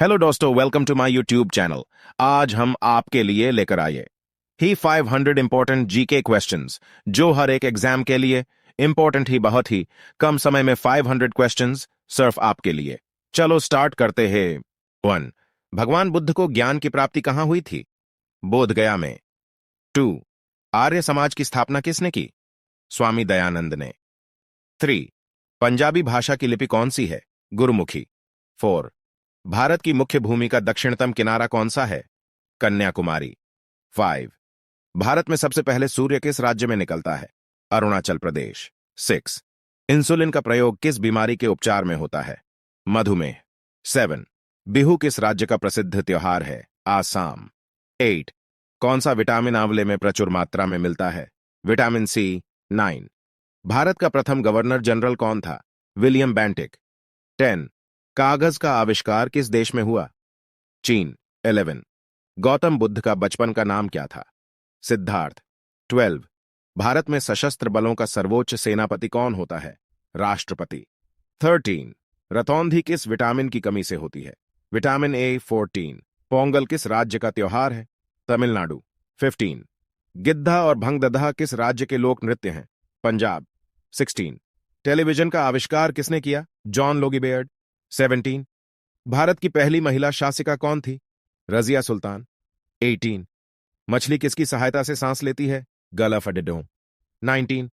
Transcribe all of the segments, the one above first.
Hello दोस्तों, welcome to my YouTube channel. आज हम आपके लिए लेकर आए ही 500 इंपॉर्टेंट जीके क्वेश्चंस, जो हर एक एग्जाम के लिए इंपॉर्टेंट ही, बहुत ही कम समय में 500 क्वेश्चंस सिर्फ आपके लिए। चलो स्टार्ट करते हैं। 1. भगवान बुद्ध को ज्ञान की प्राप्ति कहां हुई थी? बोध गया में। 2. आर्य समाज की स्थापना किसने की? स्वामी दयानंद ने। 3. पंजाबी भाषा की लिपि कौन सी है? गुरुमुखी। 4. भारत की मुख्य भूमि का दक्षिणतम किनारा कौन सा है? कन्याकुमारी। 5. भारत में सबसे पहले सूर्य किस राज्य में निकलता है? अरुणाचल प्रदेश। 6. इंसुलिन का प्रयोग किस बीमारी के उपचार में होता है? मधुमेह। 7. बिहू किस राज्य का प्रसिद्ध त्योहार है? आसाम। 8. कौन सा विटामिन आंवले में प्रचुर मात्रा में मिलता है? Vitamin C. 9. भारत का प्रथम गवर्नर जनरल कौन था? William Bentinck. 10. कागज का आविष्कार किस देश में हुआ? चीन। 11. गौतम बुद्ध का बचपन का नाम क्या था? सिद्धार्थ। 12. भारत में सशस्त्र बलों का सर्वोच्च सेनापति कौन होता है? राष्ट्रपति। 13. रतौंधी किस विटामिन की कमी से होती है? Vitamin A. 14. पोंगल किस राज्य का त्योहार है? तमिलनाडु। 15. गिद्धा और भंगदधा किस राज्य के लोक नृत्य हैं? पंजाब। 16. टेलीविजन का आविष्कार किसने किया? John Logie Baird. 17. भारत की पहली महिला शासिका कौन थी? रजिया सुल्तान। 18. मछली किसकी सहायता से सांस लेती है? गलफ अडेडों। 19.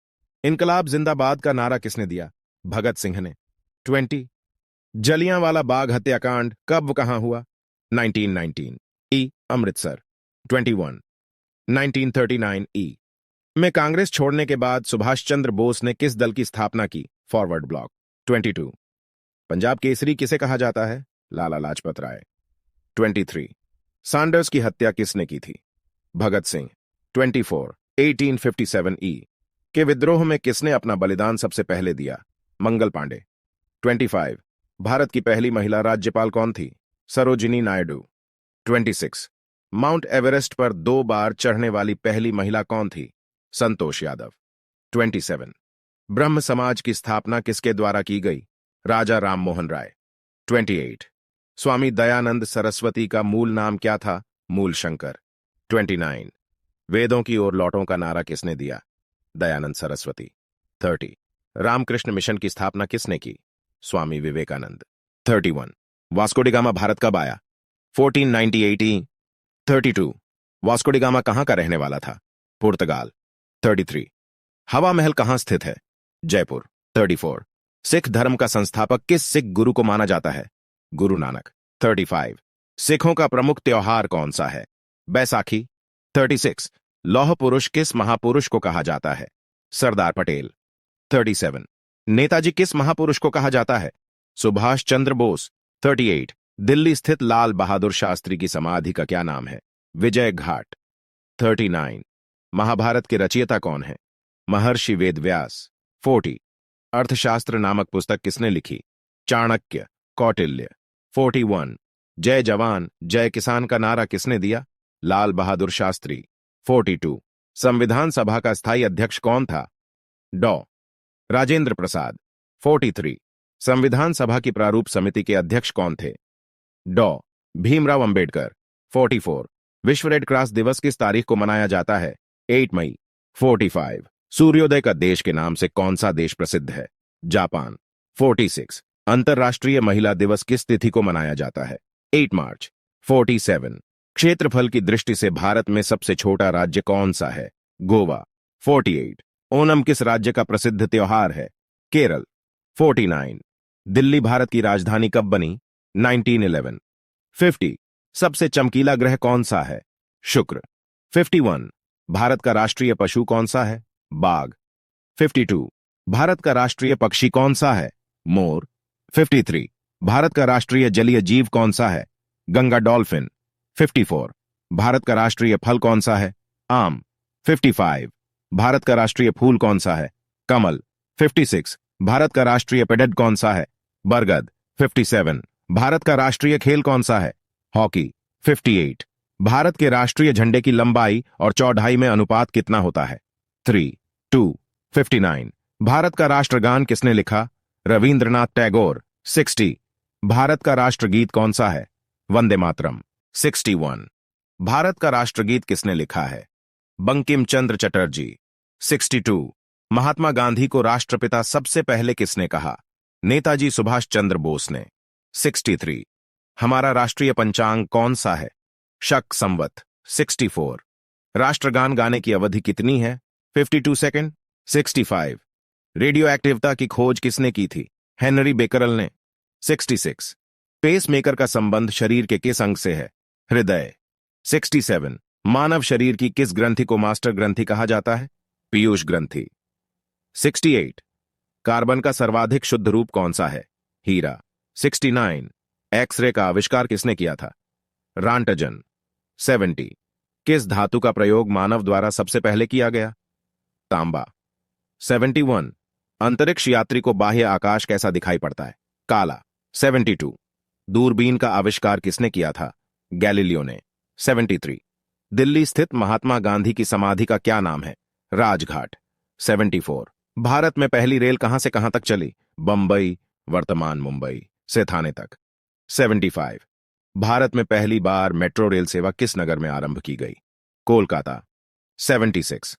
इनकलाब जिंदाबाद का नारा किसने दिया? भगत सिंह ने। 20. जलियांवाला बाग हत्याकांड कब कहां हुआ? 1919 ई अमृतसर। 21. 1939 ई में कांग्रेस छोड़ने के बाद सुभाष चंद्र बोस ने किस दल की स्थापना की? Forward block. 22. पंजाब केसरी किसे कहा जाता है? लाला लाजपत राय। 23. सैंडर्स की हत्या किसने की थी? भगत सिंह। 24. 1857 ई के विद्रोह में किसने अपना बलिदान सबसे पहले दिया? मंगल पांडे। 25. भारत की पहली महिला राज्यपाल कौन थी? सरोजिनी नायडू। 26. माउंट एवरेस्ट पर 2 बार चढ़ने वाली पहली महिला कौन थी? संतोष यादव। 27. ब्रह्म समाज की स्थापना किसके द्वारा की गई? राजा राम मोहन राय। 28. स्वामी दयानंद सरस्वती का मूल नाम क्या था? मूल शंकर। 29. वेदों की ओर लौटों का नारा किसने दिया? दयानंद सरस्वती। 30. रामकृष्ण मिशन की स्थापना किसने की? Swami Vivekananda. 31. Vasco da Gama Bharat कब आया? 1498 ई। 32. वास्को डी गामा कहां का रहने वाला था? पुर्तगाल। 33. हवा महल कहां स्थित है? जयपुर। 34. सिख धर्म का संस्थापक किस सिख गुरु को माना जाता है? गुरु नानक। 35. सिखों का प्रमुख त्योहार कौन सा है? बैसाखी। 36. लौह पुरुष किस महापुरुष को कहा जाता है? सरदार पटेल। 37. नेताजी किस महापुरुष को कहा जाता है? सुभाष चंद्र बोस। 38. दिल्ली स्थित लाल बहादुर शास्त्री की समाधि का क्या नाम है? विजय घाट। 39. महाभारत के रचयिता कौन है? महर्षि वेदव्यास। 40. अर्थशास्त्र नामक पुस्तक किसने लिखी? चाणक्य। कौटिल्य। 41. जय जवान जय किसान का नारा किसने दिया? लाल बहादुर शास्त्री। 42. संविधान सभा का स्थायी अध्यक्ष कौन था? डॉ. राजेंद्र प्रसाद। 43. संविधान सभा की प्रारूप समिति के अध्यक्ष कौन थे? डॉ. भीमराव अंबेडकर। 44. विश्व रेड क्रॉस दिवस किस तारीख को मनाया जाता है? 8 मई। 45. सूर्योदय का देश के नाम से कौन सा देश प्रसिद्ध है? जापान। 46. अंतर्राष्ट्रीय महिला दिवस किस तिथि को मनाया जाता है? 8 मार्च। 47. क्षेत्रफल की दृष्टि से भारत में सबसे छोटा राज्य कौन सा है? गोवा। 48. ओणम किस राज्य का प्रसिद्ध त्योहार है? केरल। 49. दिल्ली भारत की राजधानी कब बनी? 1911। 50. सबसे चमकीला ग्रह कौन सा है? शुक्र। 51. भारत का राष्ट्रीय पशु कौन सा है? बाघ। 52. भारत का राष्ट्रीय पक्षी कौन सा है? मोर। 53. भारत का राष्ट्रीय जलीय जीव कौन सा है? गंगा डॉल्फिन। 54. भारत का राष्ट्रीय फल कौन सा है? आम। 55. भारत का राष्ट्रीय फूल कौन सा है? कमल। 56. भारत का राष्ट्रीय पेडेड कौन सा है? बरगद। 57. भारत का राष्ट्रीय खेल कौन सा है? हॉकी। 58. भारत के राष्ट्रीय झंडे की लंबाई और चौड़ाई में अनुपात कितना होता है? 3:2। 59. भारत का राष्ट्रगान किसने लिखा? रविंद्रनाथ टैगोर। 60. भारत का राष्ट्रगीत कौन सा है? वंदे मातरम। 61। भारत का राष्ट्रगीत किसने लिखा है? बंकिम चंद्र चटर्जी। 62। महात्मा गांधी को राष्ट्रपिता सबसे पहले किसने कहा? नेताजी सुभाष चंद्र बोस ने। 63। हमारा राष्ट्रीय पंचांग कौन सा है? शक संवत। 64। राष्ट्रगान गाने की अवधि कितनी है? 52 सेकंड। 65। रेडियो एक्टिवता की खोज किसने की थी? हेनरी बेकरल ने। 66। पेसमेकर का संबंध शरीर के किस अंग से है? हृदय। 67। मानव शरीर की किस ग्रंथि को मास्टर ग्रंथि कहा जाता है? पीयूष ग्रंथि। 68। कार्बन का सर्वाधिक शुद्ध रूप कौन सा है? हीरा। 69। एक्सरे का आविष्कार किसने किया था? रांटजन। 70। किस धातु का प्रयोग मानव द्वारा सबसे पहले किया गया? तांबा। 71। अंतरिक्ष यात्री को बाह्य आकाश कैसा दिखाई पड़ता है? काला। 72। दूरबीन का आविष्कार किसने किया था? गैलीलियो ने। 73। दिल्ली स्थित महात्मा गांधी की समाधि का क्या नाम है? राजघाट। 74। भारत में पहली रेल कहां से कहां तक चली? बंबई, वर्तमान मुंबई से थाने तक। 75। भारत में पहली बार मेट्रो रेल सेवा किस नगर में आरंभ की गई? कोलकाता। 76।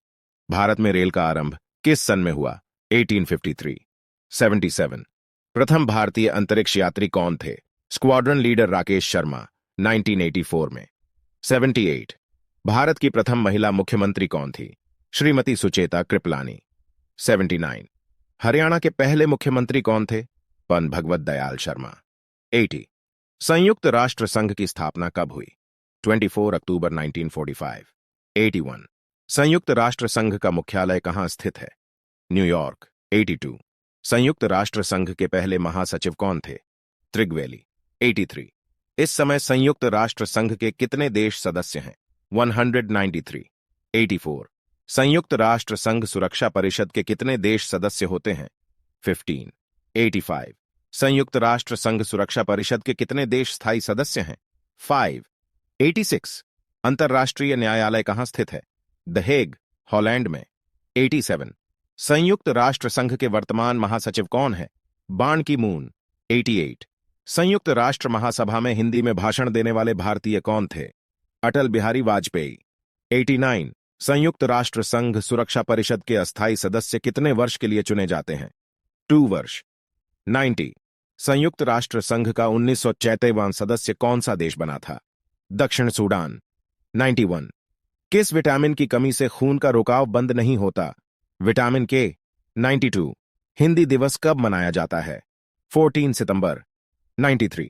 भारत में रेल का आरंभ किस सन में हुआ? 1853। 77। प्रथम भारतीय अंतरिक्ष यात्री कौन थे? Squadron leader Rakesh Sharma. 1984 में। 78। भारत की प्रथम महिला मुख्यमंत्री कौन थी? श्रीमती सुचेता कृपलानी। 79। हरियाणा के पहले मुख्यमंत्री कौन थे? पन भगवत दयाल शर्मा। 80। संयुक्त राष्ट्र संघ की स्थापना कब हुई? 24 अक्टूबर 1945। 81। संयुक्त राष्ट्र संघ का मुख्यालय कहां स्थित है? न्यूयॉर्क। 82। संयुक्त राष्ट्र संघ के पहले महासचिव कौन थे? त्रिगवेली। 83। इस समय संयुक्त राष्ट्र संघ के कितने देश सदस्य हैं? 193। 84। संयुक्त राष्ट्र संघ सुरक्षा परिषद के कितने देश सदस्य होते हैं? 15। 85। संयुक्त राष्ट्र संघ सुरक्षा परिषद के कितने देश स्थायी सदस्य हैं? 5। 86। अंतर्राष्ट्रीय न्यायालय कहां स्थित है? द हेग, हॉलैंड में। 87। संयुक्त राष्ट्र संघ के वर्तमान महासचिव कौन है? बान की मून। 88। संयुक्त राष्ट्र महासभा में हिंदी में भाषण देने वाले भारतीय कौन थे? अटल बिहारी वाजपेयी। 89। संयुक्त राष्ट्र संघ सुरक्षा परिषद के अस्थायी सदस्य कितने वर्ष के लिए चुने जाते हैं? 2 वर्ष। 90। संयुक्त राष्ट्र संघ का 1974वां सदस्य कौन सा देश बना था? दक्षिण सूडान। 91। किस विटामिन की कमी से खून का रुकाव बंद नहीं होता? विटामिन के। 92। हिंदी दिवस कब मनाया जाता है? 14 सितंबर। 93।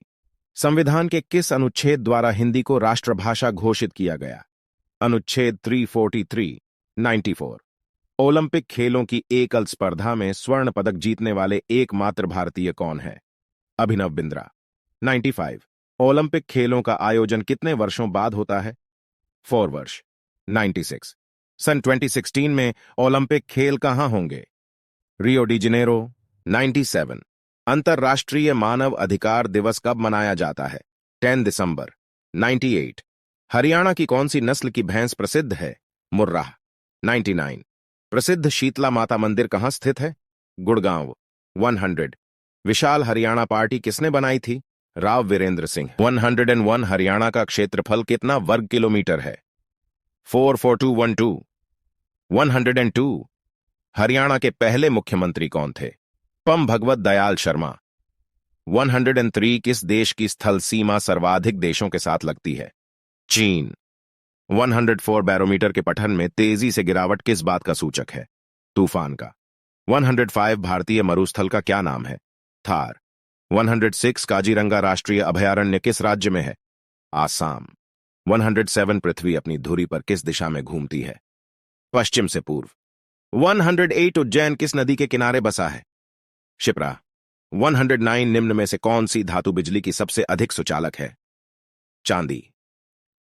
संविधान के किस अनुच्छेद द्वारा हिंदी को राष्ट्रभाषा घोषित किया गया? अनुच्छेद 343। 94। ओलंपिक खेलों की एकल स्पर्धा में स्वर्ण पदक जीतने वाले एकमात्र भारतीय कौन है? अभिनव बिंद्रा। 95। ओलंपिक खेलों का आयोजन कितने वर्षों बाद होता है? 4 वर्ष। 96। सन 2016 में ओलंपिक खेल कहां होंगे? Rio de Janeiro. 97। अंतर्राष्ट्रीय मानव अधिकार दिवस कब मनाया जाता है? 10 दिसंबर। 98। हरियाणा की कौन सी नस्ल की भैंस प्रसिद्ध है? मुर्राह। 99। प्रसिद्ध शीतला माता मंदिर कहां स्थित है? गुड़गांव। 100। विशाल हरियाणा पार्टी किसने बनाई थी? राव वीरेंद्र सिंह। 101। हरियाणा का क्षेत्रफल कितना वर्ग किलोमीटर है? 44212। 102। हरियाणा के पहले मुख्यमंत्री कौन थे? पम भगवत दयाल शर्मा। 103। किस देश की स्थल सीमा सर्वाधिक देशों के साथ लगती है? चीन। 104। बैरोमीटर के पठन में तेजी से गिरावट किस बात का सूचक है? तूफान का। 105। भारतीय मरुस्थल का क्या नाम है? थार। 106। काजीरंगा राष्ट्रीय अभयारण्य किस राज्य में है? आसाम। 107। पृथ्वी अपनी धुरी पर किस दिशा में घूमती है? पश्चिम से पूर्व। 108। उज्जैन किस नदी के किनारे बसा है? शिप्रा। 109। निम्न में से कौन सी धातु बिजली की सबसे अधिक सुचालक है? चांदी।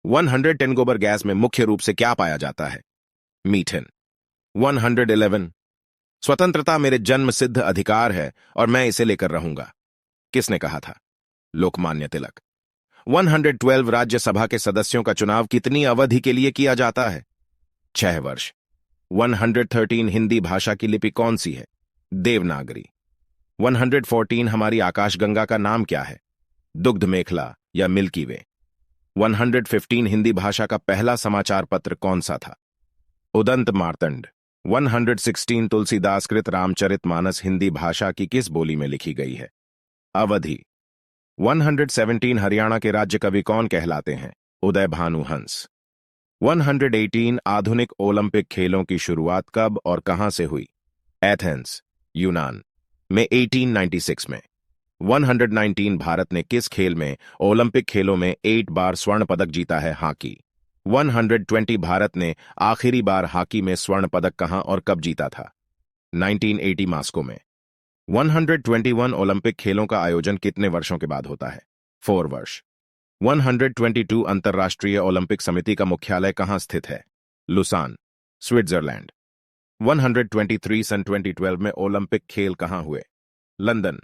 110। गोबर गैस में मुख्य रूप से क्या पाया जाता है? मीथेन। 111। स्वतंत्रता मेरे जन्म सिद्ध अधिकार है और मैं इसे लेकर रहूंगा, किसने कहा था? लोकमान्य तिलक। 112। राज्यसभा के सदस्यों का चुनाव कितनी अवधि के लिए किया जाता है? 6 वर्ष। 113। हिंदी भाषा की लिपि कौन सी है? देवनागरी। 114। हमारी आकाशगंगा का नाम क्या है? दुग्ध मेखला। या मिल्की वे? 115 हिंदी भाषा का पहला समाचार पत्र कौन सा था? उदंत मार्तंड। 116 तुलसीदास कृत रामचरितमानस हिंदी भाषा की किस बोली में लिखी गई है? अवधि। 117 हरियाणा के राज्य कवि कौन कहलाते हैं? उदय भानु हंस। 118 आधुनिक ओलंपिक खेलों की शुरुआत कब और कहां से हुई? एथेंस, यूनान में 1896 में। 119 भारत ने किस खेल में ओलंपिक खेलों में 8 बार स्वर्ण पदक जीता है? हॉकी। 120 भारत ने आखिरी बार हॉकी में स्वर्ण पदक कहां और कब जीता था? 1980 मास्को में। 121 ओलंपिक खेलों का आयोजन कितने वर्षों के बाद होता है? 4 वर्ष। 122 अंतर्राष्ट्रीय ओलंपिक समिति का मुख्यालय कहां स्थित है? Lausanne, Switzerland. 123 सन 2012 में ओलंपिक खेल कहां हुए? लंदन।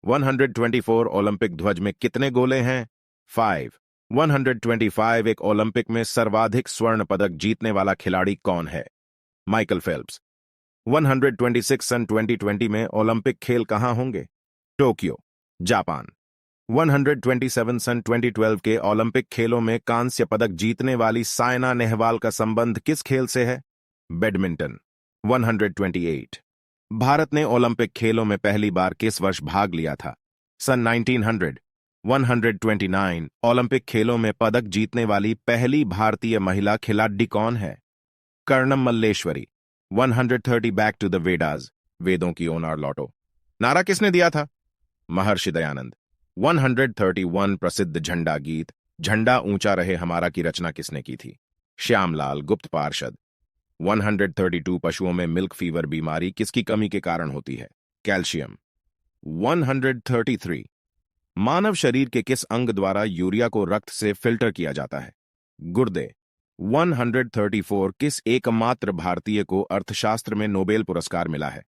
124 ओलंपिक ध्वज में कितने गोले हैं? 5। 125 एक ओलंपिक में सर्वाधिक स्वर्ण पदक जीतने वाला खिलाड़ी कौन है? Michael Phelps. 126 सन 2020 में ओलंपिक खेल कहां होंगे? Tokyo, Japan. 127 सन 2012 के ओलंपिक खेलों में कांस्य पदक जीतने वाली सायना नेहवाल का संबंध किस खेल से है? बैडमिंटन। 128 भारत ने ओलंपिक खेलों में पहली बार किस वर्ष भाग लिया था? सन 1900। 129 ओलंपिक खेलों में पदक जीतने वाली पहली भारतीय महिला खिलाड़ी कौन है? Karnam Malleswari. 130 back to the Vedas, वेदों की ओर लौटो, नारा किसने दिया था? महर्षि दयानंद। 131 प्रसिद्ध झंडा गीत झंडा ऊंचा रहे हमारा की रचना किसने की थी? श्यामलाल गुप्त पार्षद। 132 पशुओं में मिल्क फीवर बीमारी किसकी कमी के कारण होती है? कैल्शियम। 133 मानव शरीर के किस अंग द्वारा यूरिया को रक्त से फिल्टर किया जाता है? गुर्दे। 134 किस एकमात्र भारतीय को अर्थशास्त्र में नोबेल पुरस्कार मिला है?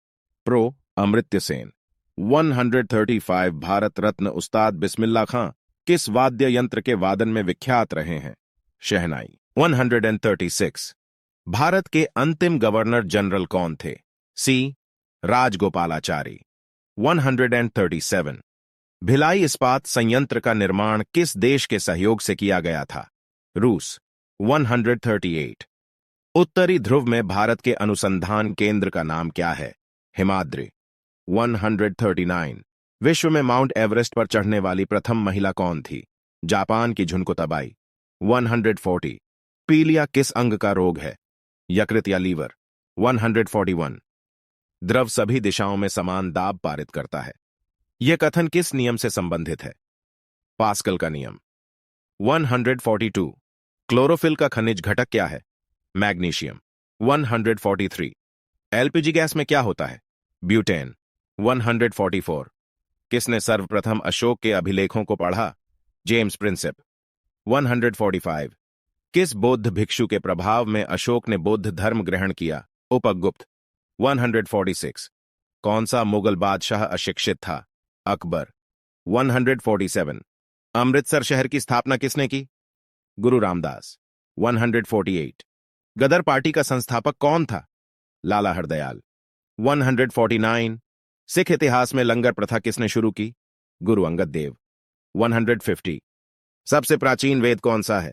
प्रो अमर्त्य सेन। 135 भारत रत्न उस्ताद बिस्मिल्लाह खां किस वाद्य यंत्र के वादन में विख्यात रहे हैं? शहनाई। 136 भारत के अंतिम गवर्नर जनरल कौन थे? सी राजगोपालाचारी। 137 भिलाई इस्पात संयंत्र का निर्माण किस देश के सहयोग से किया गया था? रूस। 138 उत्तरी ध्रुव में भारत के अनुसंधान केंद्र का नाम क्या है? हिमाद्री। 139 विश्व में माउंट एवरेस्ट पर चढ़ने वाली प्रथम महिला कौन थी? जापान की झुनको तबाई। 140 पीलिया किस अंग का रोग है? यकृत या लीवर। 141 द्रव सभी दिशाओं में समान दाब पारित करता है। यह कथन किस नियम से संबंधित है? पास्कल का नियम। 142 क्लोरोफिल का खनिज घटक क्या है? मैग्नीशियम। 143 एलपीजी गैस में क्या होता है? ब्यूटेन। 144 किसने सर्वप्रथम अशोक के अभिलेखों को पढ़ा? James Prinsep. 145 किस बौद्ध भिक्षु के प्रभाव में अशोक ने बौद्ध धर्म ग्रहण किया? उपगुप्त। 146 कौन सा मुगल बादशाह अशिक्षित था? अकबर। 147 अमृतसर शहर की स्थापना किसने की? गुरु रामदास। 148 गदर पार्टी का संस्थापक कौन था? लाला हरदयाल। 149 सिख इतिहास में लंगर प्रथा किसने शुरू की? गुरु अंगद देव। 150 सबसे प्राचीन वेद कौन सा है?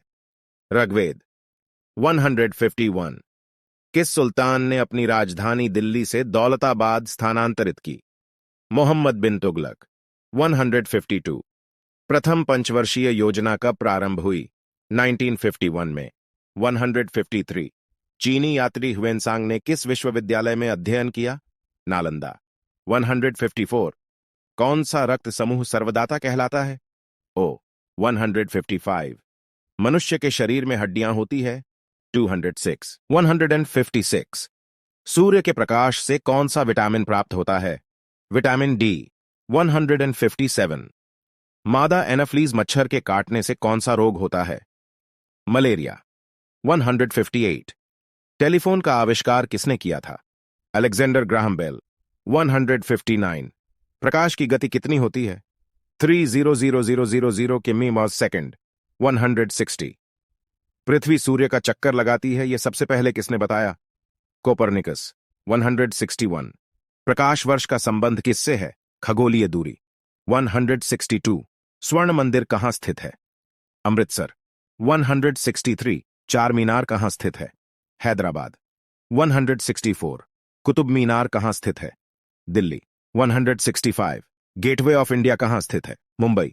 ऋग्वेद। 151 किस सुल्तान ने अपनी राजधानी दिल्ली से दौलताबाद स्थानांतरित की? मोहम्मद बिन तुगलक। 152 प्रथम पंचवर्षीय योजना कब प्रारंभ हुई? 1951 में। 153 चीनी यात्री ह्वेनसांग ने किस विश्वविद्यालय में अध्ययन किया? नालंदा। 154 कौन सा रक्त समूह सर्वदाता कहलाता है? ओ। 155 मनुष्य के शरीर में हड्डियां होती है? 206 156 सूर्य के प्रकाश से कौन सा विटामिन प्राप्त होता है? Vitamin D. 157 मादा एनाफ्लीज मच्छर के काटने से कौन सा रोग होता है? मलेरिया। 158 टेलीफोन का आविष्कार किसने किया था? Alexander Graham bell. 159 प्रकाश की गति कितनी होती है? 300,000 किमी/सेकंड। 160 पृथ्वी सूर्य का चक्कर लगाती है, यह सबसे पहले किसने बताया? कोपरनिकस। 161 प्रकाश वर्ष का संबंध किससे है? खगोलीय दूरी। 162 स्वर्ण मंदिर कहां स्थित है? अमृतसर। 163 चार मीनार कहां स्थित है? हैदराबाद। 164 कुतुब मीनार कहां स्थित है? दिल्ली। 165 गेटवे ऑफ इंडिया कहां स्थित है? मुंबई।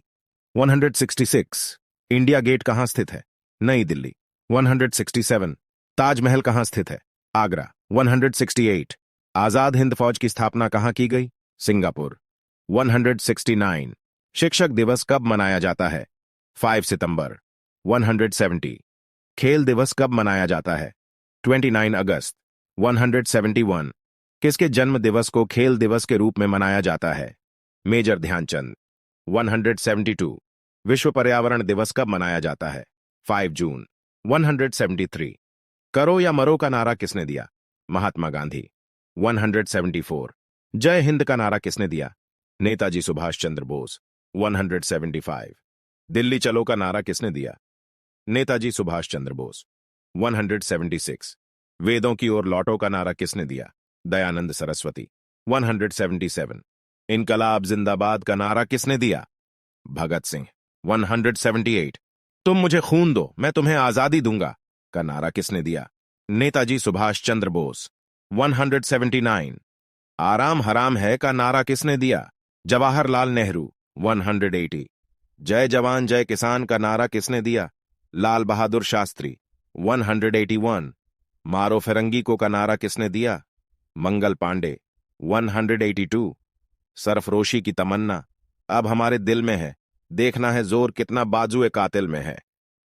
166 इंडिया गेट कहां स्थित है? नई दिल्ली। 167 ताजमहल कहां स्थित है? आगरा। 168 आजाद हिंद फौज की स्थापना कहां की गई? सिंगापुर। 169 शिक्षक दिवस कब मनाया जाता है? 5 सितंबर। 170 खेल दिवस कब मनाया जाता है? 29 अगस्त। 171 किसके जन्म दिवस को खेल दिवस के रूप में मनाया जाता है? मेजर ध्यानचंद। 172 विश्व पर्यावरण दिवस कब मनाया जाता है? 5 जून। 173 करो या मरो का नारा किसने दिया? महात्मा गांधी। 174 जय हिंद का नारा किसने दिया? नेताजी सुभाष चंद्र बोस। 175 दिल्ली चलो का नारा किसने दिया? नेताजी सुभाष चंद्र बोस। 176 वेदों की ओर लौटो का नारा किसने दिया? दयानंद सरस्वती। 177 इनकलाब जिंदाबाद का नारा किसने दिया? भगत सिंह। 178 तुम मुझे खून दो मैं तुम्हें आजादी दूंगा का नारा किसने दिया? नेताजी सुभाष चंद्र बोस। 179 आराम हराम है का नारा किसने दिया? जवाहरलाल नेहरू। 180 जय जवान जय किसान का नारा किसने दिया? लाल बहादुर शास्त्री। 181 मारो फिरंगी को का नारा किसने दिया? मंगल पांडे। 182 सरफरोशी की तमन्ना अब हमारे दिल में है, देखना है जोर कितना बाजुए कातिल में है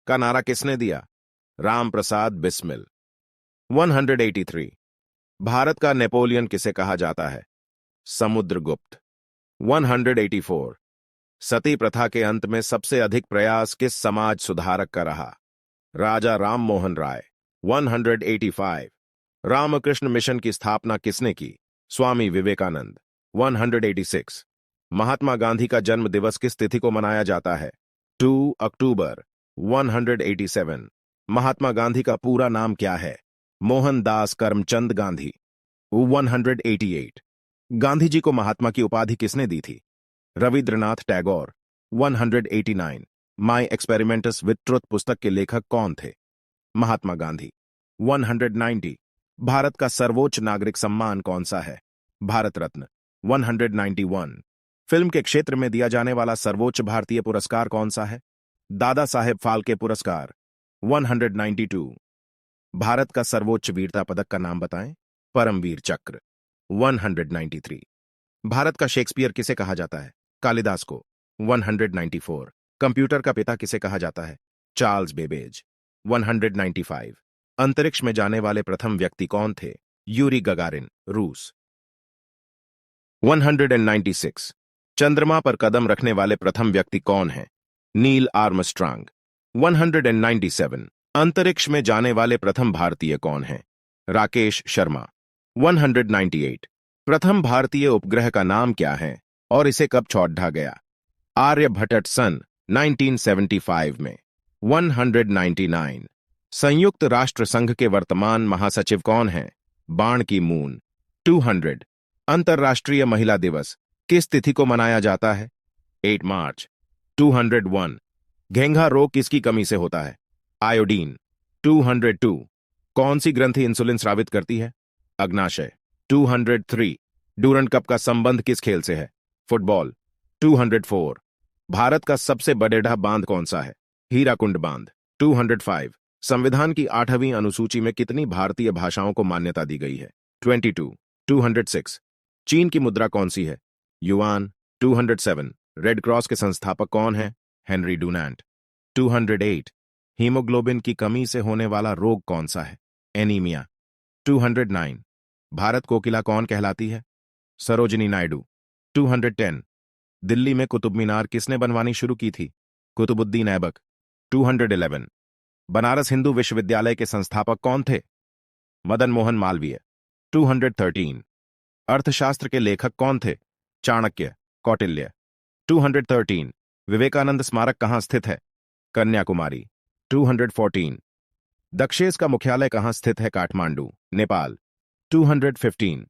का नारा किसने दिया? राम प्रसाद बिस्मिल। 183 भारत का नेपोलियन किसे कहा जाता है? समुद्रगुप्त। 184 सती प्रथा के अंत में सबसे अधिक प्रयास किस समाज सुधारक का रहा? राजा राम मोहन राय। 185 रामकृष्ण मिशन की स्थापना किसने की? स्वामी विवेकानंद। 186 महात्मा गांधी का जन्म दिवस किस तिथि को मनाया जाता है? 2 अक्टूबर। 187 महात्मा गांधी का पूरा नाम क्या है? मोहनदास करमचंद गांधी। 188 गांधी जी को महात्मा की उपाधि किसने दी थी? रविंद्रनाथ टैगोर। 189 माई एक्सपेरिमेंटस विद ट्रुथ पुस्तक के लेखक कौन थे? महात्मा गांधी। 190 भारत का सर्वोच्च नागरिक सम्मान कौन सा है? भारत रत्न। 191 फिल्म के क्षेत्र में दिया जाने वाला सर्वोच्च भारतीय पुरस्कार कौन सा है? दादा साहेब फाल्के पुरस्कार। 192 भारत का सर्वोच्च वीरता पदक का नाम बताएं? परमवीर चक्र। 193 भारत का शेक्सपियर किसे कहा जाता है? कालिदास को। 194 कंप्यूटर का पिता किसे कहा जाता है? Charles Babbage. 195 अंतरिक्ष में जाने वाले प्रथम व्यक्ति कौन थे? यूरी गगारिन, रूस। 196 चंद्रमा पर कदम रखने वाले प्रथम व्यक्ति कौन है? Neil Armstrong. 197 अंतरिक्ष में जाने वाले प्रथम भारतीय कौन हैं? राकेश शर्मा। 198 प्रथम भारतीय उपग्रह का नाम क्या है और इसे कब छोड़ा गया? आर्यभट्ट सन 1975 में। 199 संयुक्त राष्ट्र संघ के वर्तमान महासचिव कौन हैं? बाण की मून। 200 अंतर्राष्ट्रीय महिला दिवस किस तिथि को मनाया जाता है? 8 मार्च। 201 घेंघा रोग किसकी कमी से होता है? आयोडीन। 202 कौन सी ग्रंथि इंसुलिन स्रावित करती है? अग्नाशय। 203 डूरंड कप का संबंध किस खेल से है? फुटबॉल। 204 भारत का सबसे बड़ेढ़ा बांध कौन सा है? हीराकुंड बांध। 205 संविधान की 8वीं अनुसूची में कितनी भारतीय भाषाओं को मान्यता दी गई है? 22। 206 चीन की मुद्रा कौन सी है? युआन। 207 रेड क्रॉस के संस्थापक कौन है? Henry Dunant. 208 हीमोग्लोबिन की कमी से होने वाला रोग कौन सा है? एनीमिया। 209 भारत कोकिला कौन कहलाती है? सरोजिनी नायडू। 210 दिल्ली में कुतुब मीनार किसने बनवानी शुरू की थी? कुतुबुद्दीन ऐबक। 211 बनारस हिंदू विश्वविद्यालय के संस्थापक कौन थे? मदन मोहन मालवीय। 213 अर्थशास्त्र के लेखक कौन थे? चाणक्य, कौटिल्य। 213 विवेकानंद स्मारक कहां स्थित है? कन्याकुमारी। 214 दक्षेस का मुख्यालय कहां स्थित है? काठमांडू, नेपाल। 215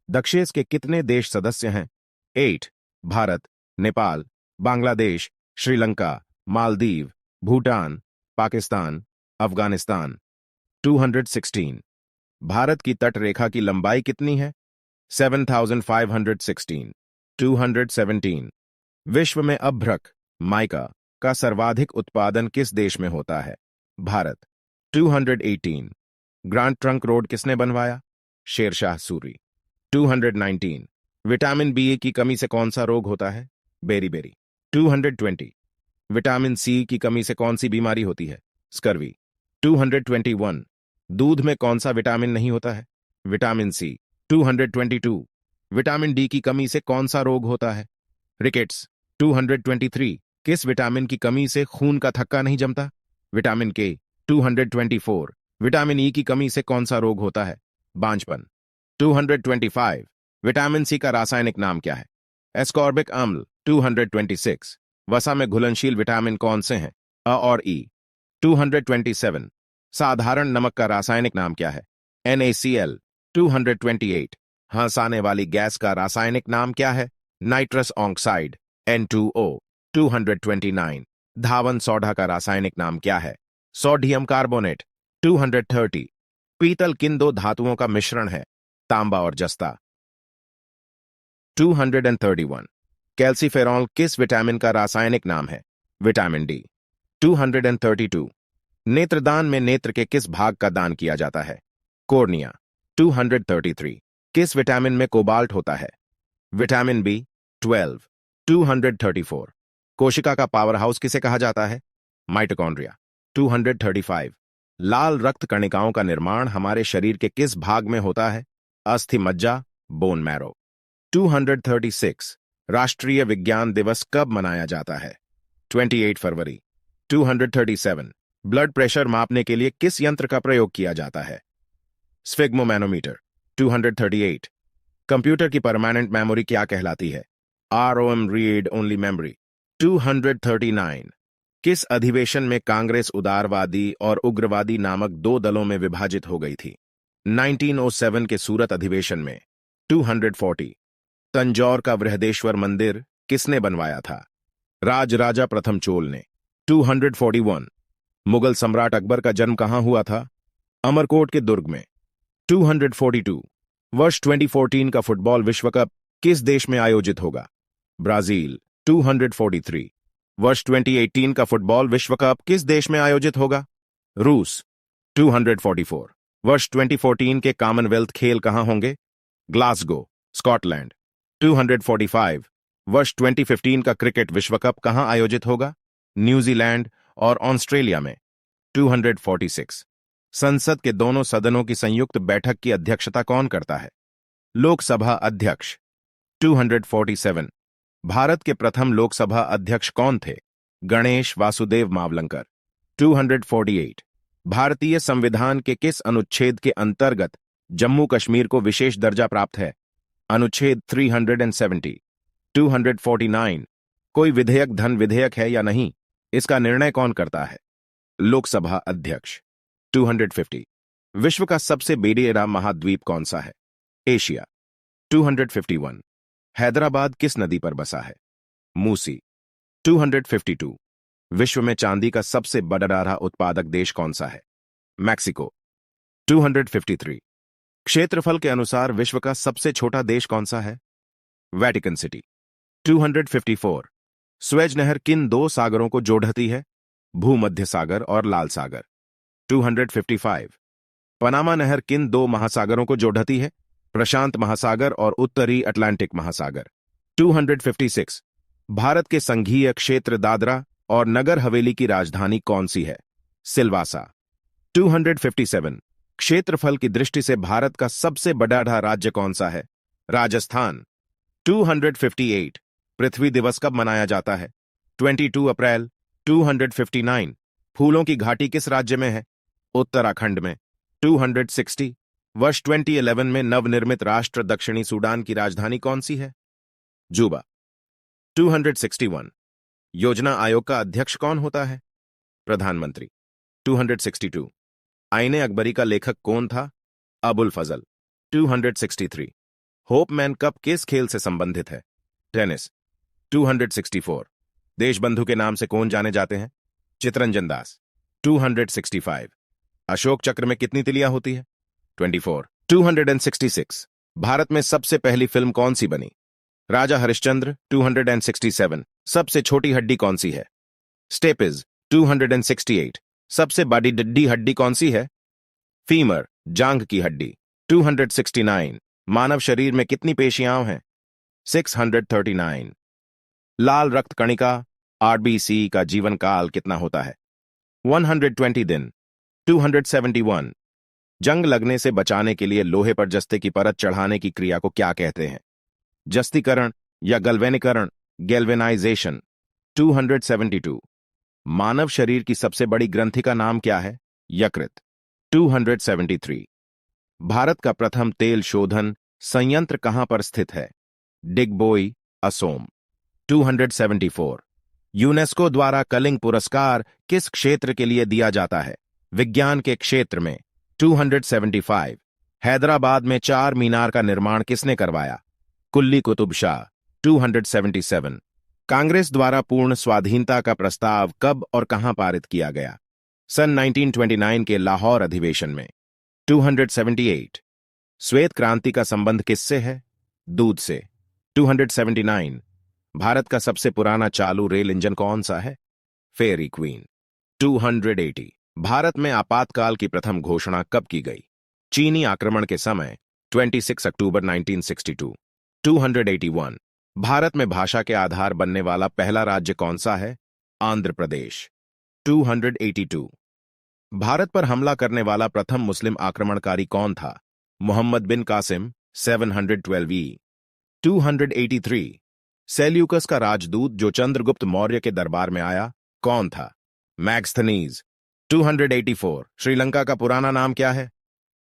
दक्षेस के कितने देश सदस्य हैं? 8 भारत, नेपाल, बांग्लादेश, श्रीलंका, मालदीव, भूटान, पाकिस्तान, अफगानिस्तान। 216। भारत की तट रेखा की लंबाई कितनी है? 7516। 217। विश्व में अभ्रक माइका का सर्वाधिक उत्पादन किस देश में होता है? भारत। 218। ग्रांड ट्रंक रोड किसने बनवाया? शेरशाह सूरी। 219। विटामिन बी की कमी से कौन सा रोग होता है? बेरीबेरी। 220। विटामिन सी की कमी से कौन सी बीमारी होती है? स्कर्वी। 221। दूध में कौन सा विटामिन नहीं होता है? Vitamin C. 222। विटामिन डी की कमी से कौन सा रोग होता है? रिकेट्स। 223। किस विटामिन की कमी से खून का थक्का नहीं जमता? विटामिन के। 224। विटामिन ई की कमी से कौन सा रोग होता है? बांझपन। 225। विटामिन सी का रासायनिक नाम क्या है? एस्कॉर्बिक अम्ल। 226। वसा में घुलनशील विटामिन कौन से हैं? अ और ई। 227। साधारण नमक का रासायनिक नाम क्या है? NaCl। 228। हंसाने वाली गैस का रासायनिक नाम क्या है? Nitrous oxide. N2O। 229। धावन सोडा का रासायनिक नाम क्या है? Sodium carbonate. 230। पीतल किन दो धातुओं का मिश्रण है? तांबा और जस्ता। 231। कैल्सीफेरॉल किस विटामिन का रासायनिक नाम है? Vitamin D. 232। नेत्रदान में नेत्र के किस भाग का दान किया जाता है? कोर्निया। 233। किस विटामिन में कोबाल्ट होता है? Vitamin B 12। 234। कोशिका का पावर हाउस किसे कहा जाता है? माइटोकॉन्ड्रिया। 235। लाल रक्त कणिकाओं का निर्माण हमारे शरीर के किस भाग में होता है? अस्थि मज्जा, बोन मैरो। 236। राष्ट्रीय विज्ञान दिवस कब मनाया जाता है? 28 फरवरी। 237। ब्लड प्रेशर मापने के लिए किस यंत्र का प्रयोग किया जाता है? स्फिग्मोमैनोमीटर। 238। कंप्यूटर की परमानेंट मेमोरी क्या कहलाती है? ROM read only memory. 239। किस अधिवेशन में कांग्रेस उदारवादी और उग्रवादी नामक दो दलों में विभाजित हो गई थी? 1907 के सूरत अधिवेशन में। 240। तंजौर का बृहदेश्वर मंदिर किसने बनवाया था? राजराजा प्रथम चोल ने। 241। मुगल सम्राट अकबर का जन्म कहां हुआ था? अमरकोट के दुर्ग में। 242। वर्ष 2014 का फुटबॉल विश्व कप किस देश में आयोजित होगा? ब्राजील। 243। वर्ष 2018 का फुटबॉल विश्व कप किस देश में आयोजित होगा? रूस। 244। वर्ष 2014 के कॉमनवेल्थ खेल कहां होंगे? Glasgow, Scotland. 245। वर्ष 2015 का क्रिकेट विश्व कप कहां आयोजित होगा? न्यूजीलैंड और ऑस्ट्रेलिया में। 246। संसद के दोनों सदनों की संयुक्त बैठक की अध्यक्षता कौन करता है? लोकसभा अध्यक्ष। 247। भारत के प्रथम लोकसभा अध्यक्ष कौन थे? गणेश वासुदेव मावलंकर। 248। भारतीय संविधान के किस अनुच्छेद के अंतर्गत जम्मू कश्मीर को विशेष दर्जा प्राप्त है? अनुच्छेद 370। 249। कोई विधेयक धन विधेयक है या नहीं, इसका निर्णय कौन करता है? लोकसभा अध्यक्ष। 250। विश्व का सबसे बड़ा महाद्वीप कौन सा है? एशिया। 251। हैदराबाद किस नदी पर बसा है? मूसी। 252। विश्व में चांदी का सबसे बड़ा उत्पादक देश कौन सा है? मैक्सिको। 253। क्षेत्रफल के अनुसार विश्व का सबसे छोटा देश कौन सा है? Vatican city. 254। स्वेज नहर किन दो सागरों को जोड़ती है? भूमध्य सागर और लाल सागर। 255। पनामा नहर किन दो महासागरों को जोड़ती है? प्रशांत महासागर और उत्तरी अटलांटिक महासागर। 256। भारत के संघीय क्षेत्र दादरा और नगर हवेली की राजधानी कौन सी है? सिलवासा। 257। क्षेत्रफल की दृष्टि से भारत का सबसे बड़ा राज्य कौन सा है? राजस्थान। 258। पृथ्वी दिवस कब मनाया जाता है? 22 अप्रैल। 259। फूलों की घाटी किस राज्य में है? उत्तराखंड में। 260। वर्ष 2011 में नवनिर्मित राष्ट्र दक्षिणी सूडान की राजधानी कौन सी है? जूबा। 261। योजना आयोग का अध्यक्ष कौन होता है? प्रधानमंत्री। 262। आईने अकबरी का लेखक कौन था? अबुल फजल। 263। होपमैन कप किस खेल से संबंधित है? टेनिस। 264। देशबंधु के नाम से कौन जाने जाते हैं? चितरंजन दास। 265। अशोक चक्र में कितनी तिलियां होती है? 24। 266। भारत में सबसे पहली फिल्म कौन सी बनी? राजा हरिश्चंद्र। 267। सबसे छोटी हड्डी कौन सी है? स्टेपिज। 268। सबसे बड़ी डड्डी हड्डी कौन सी है? फीमर, जांघ की हड्डी। 269। मानव शरीर में कितनी पेशियां हैं? 639। लाल रक्त कणिका आरबीसी का जीवन काल कितना होता है? 120 दिन। 271। जंग लगने से बचाने के लिए लोहे पर जस्ते की परत चढ़ाने की क्रिया को क्या कहते हैं? जस्तीकरण या गल्वेनीकरण, गैल्वेनाइजेशन। 272। मानव शरीर की सबसे बड़ी ग्रंथि का नाम क्या है? यकृत। 273। भारत का प्रथम तेल शोधन संयंत्र कहां पर स्थित है? डिगबोई, असोम। 274। यूनेस्को द्वारा कलिंग पुरस्कार किस क्षेत्र के लिए दिया जाता है? विज्ञान के क्षेत्र में। 275। हैदराबाद में चार मीनार का निर्माण किसने करवाया? कुल्ली कुतुब शाह। 277। कांग्रेस द्वारा पूर्ण स्वाधीनता का प्रस्ताव कब और कहां पारित किया गया? सन 1929 के लाहौर अधिवेशन में। 278। श्वेत क्रांति का संबंध किससे है? दूध से। 279। भारत का सबसे पुराना चालू रेल इंजन कौन सा है? Fairy queen. 280। भारत में आपातकाल की प्रथम घोषणा कब की गई? चीनी आक्रमण के समय 26 अक्टूबर 1962। 281। भारत में भाषा के आधार बनने वाला पहला राज्य कौन सा है? आंध्र प्रदेश। 282। भारत पर हमला करने वाला प्रथम मुस्लिम आक्रमणकारी कौन था? मोहम्मद बिन कासिम। 712 ई। 283। सेल्यूकस का राजदूत जो चंद्रगुप्त मौर्य के दरबार में आया कौन था? मैग्स्थनीज। 284। श्रीलंका का पुराना नाम क्या है?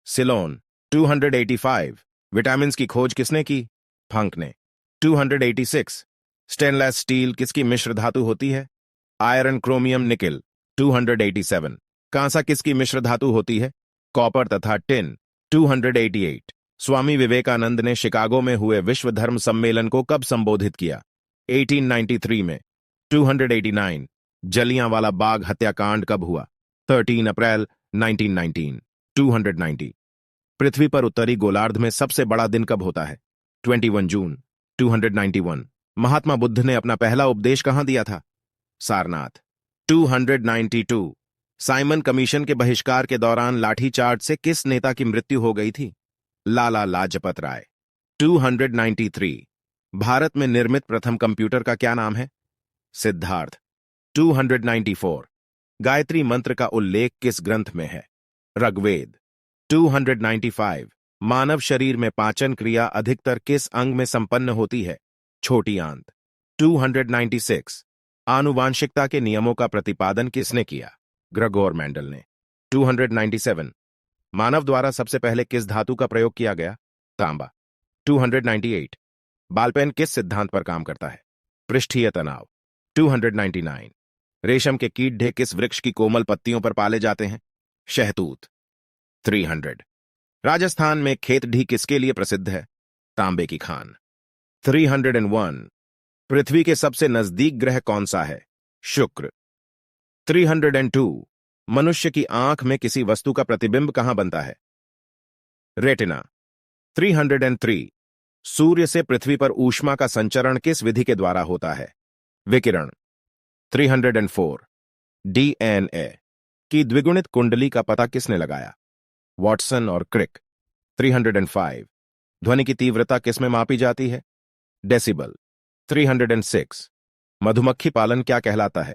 सिलोन। 285। विटामिन की खोज किसने की? फंक ने। 286। स्टेनलेस स्टील किसकी मिश्र धातु होती है? Iron, chromium, nickel. 287। कांसा किसकी मिश्र धातु होती है? कॉपर तथा टिन। 288। स्वामी विवेकानंद ने शिकागो में हुए विश्व धर्म सम्मेलन को कब संबोधित किया? 1893 में। 289। जलियांवाला बाग हत्याकांड कब हुआ? 13 अप्रैल 1919। 290। पृथ्वी पर उत्तरी गोलार्ध में सबसे बड़ा दिन कब होता है? 21 जून। 291। महात्मा बुद्ध ने अपना पहला उपदेश कहां दिया था? सारनाथ। 292। साइमन कमीशन के बहिष्कार के दौरान लाठीचार्ज से किस नेता की मृत्यु हो गई थी? लाला लाजपत राय। 293। भारत में निर्मित प्रथम कंप्यूटर का क्या नाम है? सिद्धार्थ। 294। गायत्री मंत्र का उल्लेख किस ग्रंथ में है? ऋग्वेद। 295। मानव शरीर में पाचन क्रिया अधिकतर किस अंग में संपन्न होती है? छोटी आंत। 296। आनुवांशिकता के नियमों का प्रतिपादन किसने किया? ग्रेगोर मेंडल ने। 297। मानव द्वारा सबसे पहले किस धातु का प्रयोग किया गया? तांबा। 298। बालपेन किस सिद्धांत पर काम करता है? पृष्ठीय तनाव। 299। रेशम के कीड़े किस वृक्ष की कोमल पत्तियों पर पाले जाते हैं? शहतूत। 300। राजस्थान में खेतढ़ी किसके लिए प्रसिद्ध है? तांबे की खान। 301। पृथ्वी के सबसे नजदीक ग्रह कौन सा है? शुक्र। 302। मनुष्य की आंख में किसी वस्तु का प्रतिबिंब कहां बनता है? रेटिना। 303। सूर्य से पृथ्वी पर ऊष्मा का संचरण किस विधि के द्वारा होता है? विकिरण। 304। डीएनए की द्विगुणित कुंडली का पता किसने लगाया? वॉटसन और क्रिक। 305। ध्वनि की तीव्रता किसमें मापी जाती है? डेसिबल। 306। मधुमक्खी पालन क्या कहलाता है?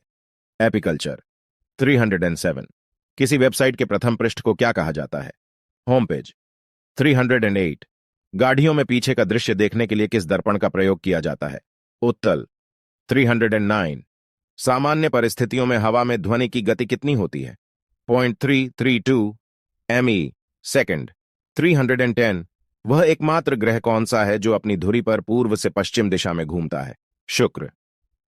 एपिकल्चर। 307। किसी वेबसाइट के प्रथम पृष्ठ को क्या कहा जाता है? Home page. 308। गाड़ियों में पीछे का दृश्य देखने के लिए किस दर्पण का प्रयोग किया जाता है? उत्तल। 309। सामान्य परिस्थितियों में हवा में ध्वनि की गति कितनी होती है? 0.332 मी सेकंड। 310। वह एकमात्र ग्रह कौन सा है जो अपनी धुरी पर पूर्व से पश्चिम दिशा में घूमता है? शुक्र।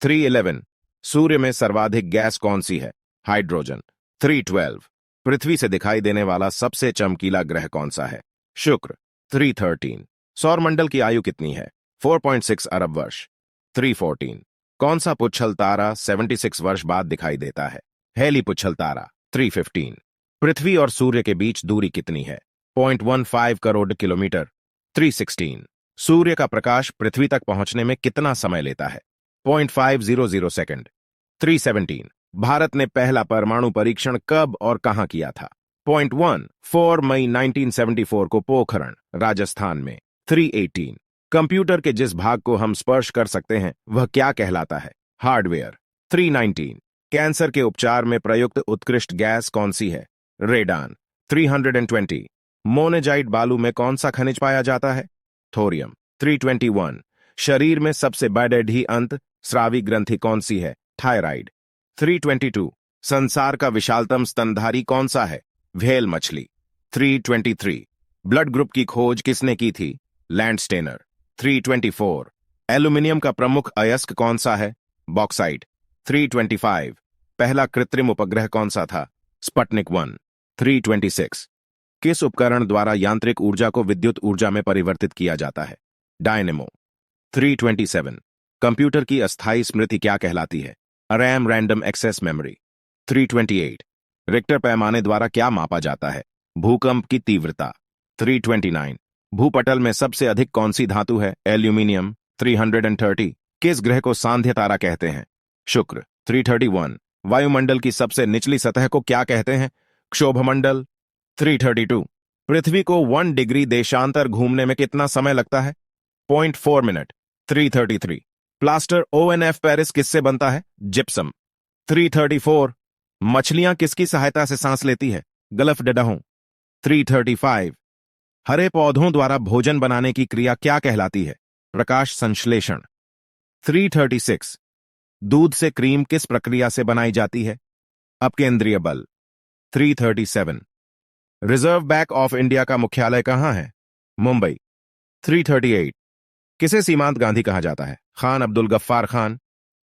311। सूर्य में सर्वाधिक गैस कौन सी है? हाइड्रोजन। 312। पृथ्वी से दिखाई देने वाला सबसे चमकीला ग्रह कौन सा है? शुक्र। 313। सौरमंडल की आयु कितनी है? 4.6 अरब वर्ष। 314। कौन सा पुच्छल तारा 76 वर्ष बाद दिखाई देता है? हेली पुच्छल तारा 315। पृथ्वी और सूर्य के बीच दूरी कितनी है? 0.15 करोड़ किलोमीटर 316। सूर्य का प्रकाश पृथ्वी तक पहुंचने में कितना समय लेता है? 0.500 सेकंड 317। भारत ने पहला परमाणु परीक्षण कब और कहां किया था? 0.14 मई 1974 को पोखरण, राजस्थान में 318। कंप्यूटर के जिस भाग को हम स्पर्श कर सकते हैं वह क्या कहलाता है? हार्डवेयर 319। कैंसर के उपचार में प्रयुक्त उत्कृष्ट गैस कौन सी है? रेडान 320। मोनेजाइट बालू में कौन सा खनिज पाया जाता है? थोरियम 321। शरीर में सबसे बड़ी अंत स्रावी ग्रंथि कौन सी है? थायराइड 322। संसार का विशालतम स्तनधारी कौन सा है? व्हेल मछली 323। ब्लड ग्रुप की खोज किसने की थी? लैंडस्टेनर 324। एल्यूमिनियम का प्रमुख अयस्क कौन सा है? बॉक्साइट 325। पहला कृत्रिम उपग्रह कौन सा था? स्पुतनिक 1 326। किस उपकरण द्वारा यांत्रिक ऊर्जा को विद्युत ऊर्जा में परिवर्तित किया जाता है? डायनेमो 327। कंप्यूटर की अस्थायी स्मृति क्या कहलाती है? RAM random access memory 328। Richter पैमाने द्वारा क्या मापा जाता है? भूकंप की तीव्रता 329। भूपटल में सबसे अधिक कौन सी धातु है? एल्यूमिनियम 330। किस ग्रह को सांध्य तारा कहते हैं? शुक्र 331। वायुमंडल की सबसे निचली सतह को क्या कहते हैं? क्षोभमंडल 332। पृथ्वी को 1 डिग्री देशांतर घूमने में कितना समय लगता है? 0.4 मिनट 333। प्लास्टर ONF पेरिस किससे बनता है? जिप्सम 334। मछलियां किसकी सहायता से सांस लेती है? गल्फ डडहों 335। हरे पौधों द्वारा भोजन बनाने की क्रिया क्या कहलाती है? प्रकाश संश्लेषण 336। दूध से क्रीम किस प्रक्रिया से बनाई जाती है? अपकेंद्रीय बल 337। रिजर्व बैंक ऑफ इंडिया का मुख्यालय कहां है? मुंबई 338। किसे सीमांत गांधी कहा जाता है? खान अब्दुल गफ्फार खान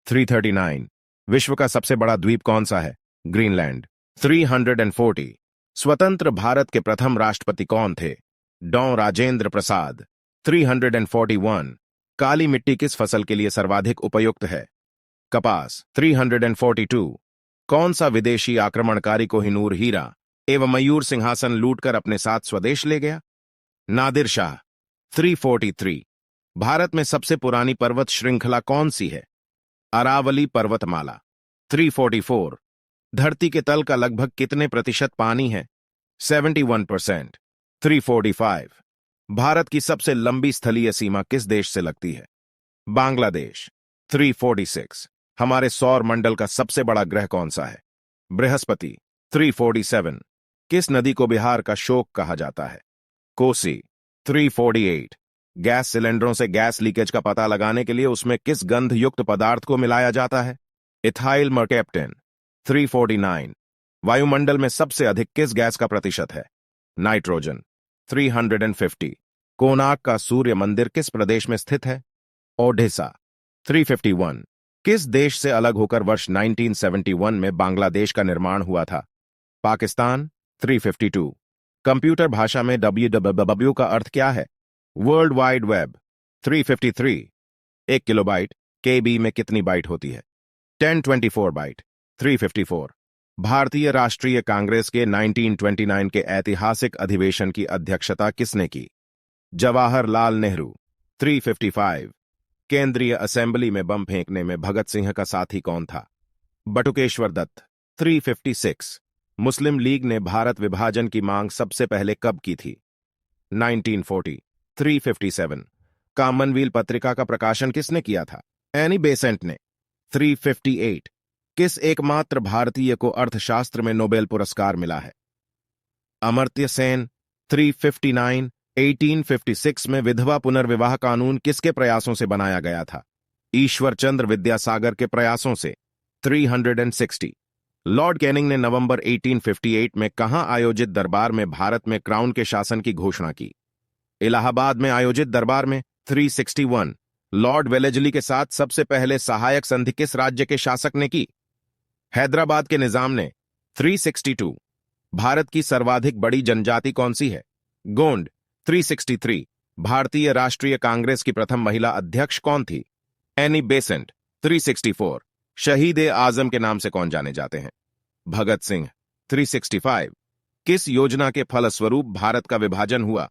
339। विश्व का सबसे बड़ा द्वीप कौन सा है? ग्रीनलैंड 340। स्वतंत्र भारत के प्रथम राष्ट्रपति कौन थे? डॉ राजेंद्र प्रसाद 341। काली मिट्टी किस फसल के लिए सर्वाधिक उपयुक्त है? कपास 342। कौन सा विदेशी आक्रमणकारी कोहिनूर हीरा एवं मयूर सिंहासन लूटकर अपने साथ स्वदेश ले गया? नादिर शाह 343। भारत में सबसे पुरानी पर्वत श्रृंखला कौन सी है? अरावली पर्वतमाला 344। धरती के तल का लगभग कितने प्रतिशत पानी है? 71%। 345। भारत की सबसे लंबी स्थलीय सीमा किस देश से लगती है? बांग्लादेश 346। हमारे सौर मंडल का सबसे बड़ा ग्रह कौन सा है? बृहस्पति 347। किस नदी को बिहार का शोक कहा जाता है? कोसी 348। गैस सिलेंडरों से गैस लीकेज का पता लगाने के लिए उसमें किस गंध युक्त पदार्थ को मिलाया जाता है? इथाइल मर्कैप्टेन 349। वायुमंडल में सबसे अधिक किस गैस का प्रतिशत है? नाइट्रोजन 350। कोणार्क का सूर्य मंदिर किस प्रदेश में स्थित है? ओडिशा 351। किस देश से अलग होकर वर्ष 1971 में बांग्लादेश का निर्माण हुआ था? पाकिस्तान 352। कंप्यूटर भाषा में www का अर्थ क्या है? World wide web 353। 1 kilobyte KB में कितनी बाइट होती है? 1024 बाइट 354। भारतीय राष्ट्रीय कांग्रेस के 1929 के ऐतिहासिक अधिवेशन की अध्यक्षता किसने की? जवाहरलाल नेहरू 355। केंद्रीय असेंबली में बम फेंकने में भगत सिंह का साथी कौन था? बटुकेश्वर दत्त 356। मुस्लिम लीग ने भारत विभाजन की मांग सबसे पहले कब की थी? 1940 357। कॉमनवेल्थ पत्रिका का प्रकाशन किसने किया था? एनी बेसेंट ने 358। किस एकमात्र भारतीय को अर्थशास्त्र में नोबेल पुरस्कार मिला है? अमर्त्य सेन 359। 1856 में विधवा पुनर्विवाह कानून किसके प्रयासों से बनाया गया था? ईश्वर चंद्र विद्यासागर के प्रयासों से 360। लॉर्ड कैनिंग ने नवंबर 1858 में कहां आयोजित दरबार में भारत में क्राउन के शासन की घोषणा की? इलाहाबाद में आयोजित दरबार में 361। लॉर्ड वेलेजली के साथ सबसे पहले सहायक संधि किस राज्य के शासक ने की? हैदराबाद के निजाम ने 362। भारत की सर्वाधिक बड़ी जनजाति कौन सी है? गोंड 363। भारतीय राष्ट्रीय कांग्रेस की प्रथम महिला अध्यक्ष कौन थी? एनी बेसेंट 364 शहीद ए आजम के नाम से कौन जाने जाते हैं? भगत सिंह। 365 किस योजना के फलस्वरूप भारत का विभाजन हुआ?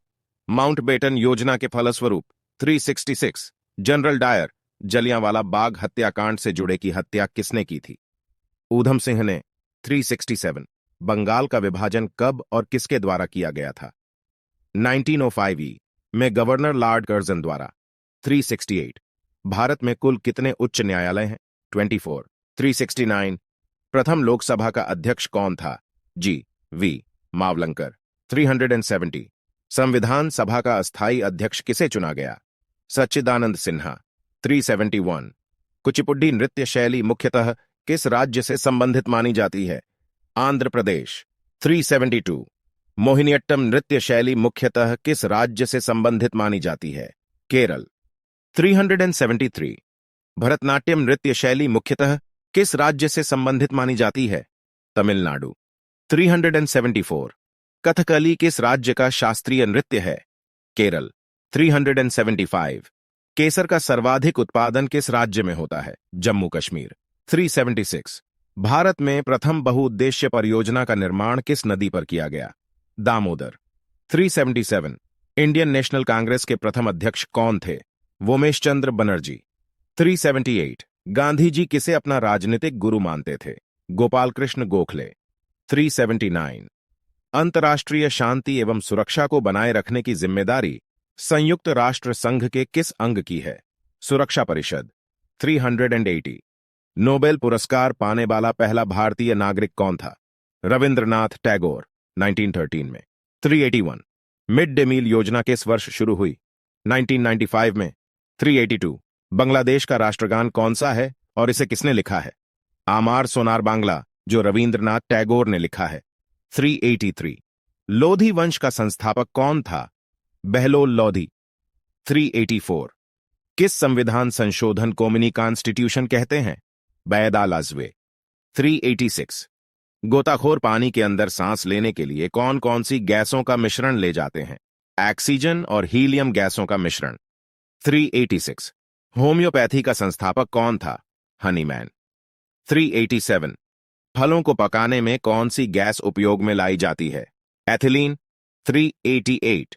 माउंटबेटन योजना के फलस्वरूप। 366 जनरल डायर जलियांवाला बाग हत्याकांड से जुड़े की हत्या किसने की थी? ऊधम सिंह ने। 367 बंगाल का विभाजन कब और किसके द्वारा किया गया था? 1905 में गवर्नर लॉर्ड कर्जन द्वारा। 368 भारत में कुल कितने उच्च न्यायालय हैं? 24। 369 प्रथम लोकसभा का अध्यक्ष कौन था? जी.वी. मावलंकर। 370 संविधान सभा का अस्थायी अध्यक्ष किसे चुना गया? सच्चिदानंद सिन्हा। 371 कुचिपुड़ी नृत्य शैली मुख्यतः किस राज्य से संबंधित मानी जाती है? आंध्र प्रदेश। 372 मोहिनीअट्टम नृत्य शैली मुख्यतः किस राज्य से संबंधित मानी जाती है? केरल। 373 भरतनाट्यम नृत्य शैली मुख्यतः किस राज्य से संबंधित मानी जाती है? तमिलनाडु। 374 कथकली किस राज्य का शास्त्रीय नृत्य है? केरल। 375 केसर का सर्वाधिक उत्पादन किस राज्य में होता है? जम्मू कश्मीर। 376 भारत में प्रथम बहुउद्देश्य परियोजना का निर्माण किस नदी पर किया गया? दामोदर। 377 इंडियन नेशनल कांग्रेस के प्रथम अध्यक्ष कौन थे? वोमेश चंद्र बनर्जी। 378 गांधी जी किसे अपना राजनीतिक गुरु मानते थे? गोपाल कृष्ण गोखले। 379 अंतर्राष्ट्रीय शांति एवं सुरक्षा को बनाए रखने की जिम्मेदारी संयुक्त राष्ट्र संघ के किस अंग की है? सुरक्षा परिषद। 380 नोबेल पुरस्कार पाने वाला पहला भारतीय नागरिक कौन था? रविंद्रनाथ टैगोर। 1913 में। 381 मिड डे मील योजना किस वर्ष शुरू हुई? 1995 में। 382 बांग्लादेश का राष्ट्रगान कौन सा है और इसे किसने लिखा है? आमार सोनार बांग्ला, जो रविंद्रनाथ टैगोर ने लिखा है। 383 लोधी वंश का संस्थापक कौन था? बहलोल लोधी। 384 किस संविधान संशोधन को मिनी कॉन्स्टिट्यूशन कहते हैं? बैदाल आजवे। 386 गोताखोर पानी के अंदर सांस लेने के लिए कौन कौन सी गैसों का मिश्रण ले जाते हैं? ऑक्सीजन और हीलियम गैसों का मिश्रण। 386 होम्योपैथी का संस्थापक कौन था? हनीमैन। 387 फलों को पकाने में कौन सी गैस उपयोग में लाई जाती है? एथिलीन। 388